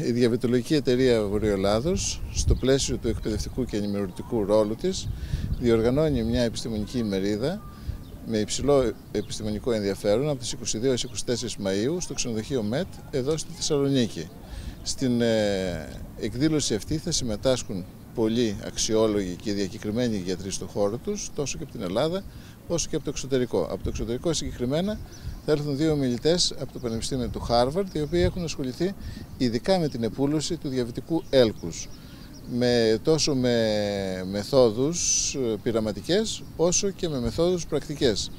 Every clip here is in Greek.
η Διαβητολογική Εταιρεία Βορειοελλάδος, στο πλαίσιο του εκπαιδευτικού και ενημερωτικού ρόλου της, διοργανώνει μια επιστημονική ημερίδα με υψηλό επιστημονικό ενδιαφέρον από τις 22 έως 24 Μαΐου στο ξενοδοχείο ΜΕΤ εδώ στη Θεσσαλονίκη. Στην εκδήλωση αυτή θα συμμετάσχουν πολλοί αξιόλογοι και διακεκριμένοι γιατροί στον χώρο τους, τόσο και από την Ελλάδα όσο και από το εξωτερικό. Από το εξωτερικό συγκεκριμένα θα έρθουν δύο ομιλητές από το Πανεπιστήμιο του Χάρβαρντ, οι οποίοι έχουν ασχοληθεί ειδικά με την επούλωση του διαβητικού έλκους, τόσο με μεθόδους πειραματικές όσο και με μεθόδους πρακτικές.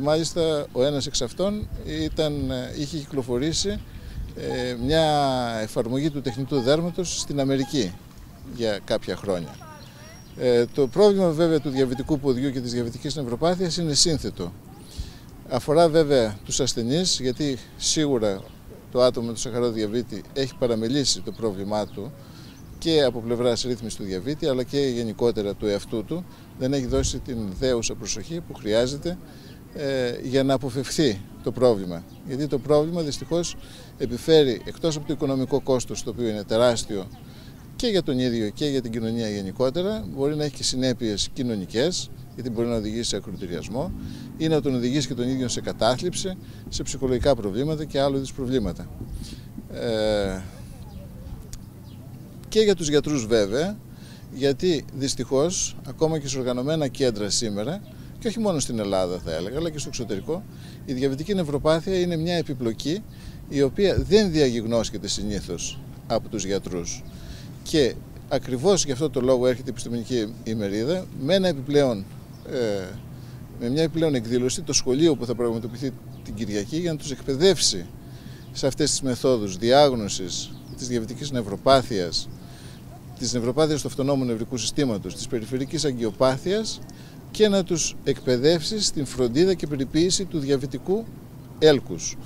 Μάλιστα ο ένας εξ αυτών είχε κυκλοφορήσει μια εφαρμογή του τεχνητού δέρματος στην Αμερική για κάποια χρόνια. Το πρόβλημα βέβαια του διαβητικού ποδιού και της διαβητικής νευροπάθειας είναι σύνθετο. Αφορά βέβαια τους ασθενείς, γιατί σίγουρα το άτομο με το σαχαροδιαβήτη έχει παραμελήσει το πρόβλημά του και από πλευράς ρύθμισης του διαβήτη, αλλά και γενικότερα του εαυτού του, δεν έχει δώσει την δέουσα προσοχή που χρειάζεται για να αποφευχθεί το πρόβλημα. Γιατί το πρόβλημα δυστυχώς επιφέρει, εκτός από το οικονομικό κόστος, το οποίο είναι τεράστιο και για τον ίδιο και για την κοινωνία γενικότερα, μπορεί να έχει και συνέπειες κοινωνικές, γιατί μπορεί να οδηγήσει σε ακροτηριασμό ή να τον οδηγήσει και τον ίδιο σε κατάθλιψη, σε ψυχολογικά προβλήματα και άλλου είδους προβλήματα. Και για τους γιατρούς βέβαια, γιατί δυστυχώς ακόμα και σε οργανωμένα κέντρα σήμερα, και όχι μόνο στην Ελλάδα θα έλεγα, αλλά και στο εξωτερικό, η διαβητική νευροπάθεια είναι μια επιπλοκή η οποία δεν διαγιγνώσκεται συνήθως από τους γιατρούς. Και ακριβώς γι' αυτό το λόγο έρχεται η επιστημονική ημερίδα με μια επιπλέον εκδήλωση, το σχολείο που θα πραγματοποιηθεί την Κυριακή, για να τους εκπαιδεύσει σε αυτές τις μεθόδους διάγνωσης της διαβητικής νευροπάθειας, της νευροπάθειας του αυτονόμου νευρικού συστήματος, της περιφερικής αγκιοπάθειας, και να τους εκπαιδεύσει στην φροντίδα και περιποίηση του διαβητικού έλκους.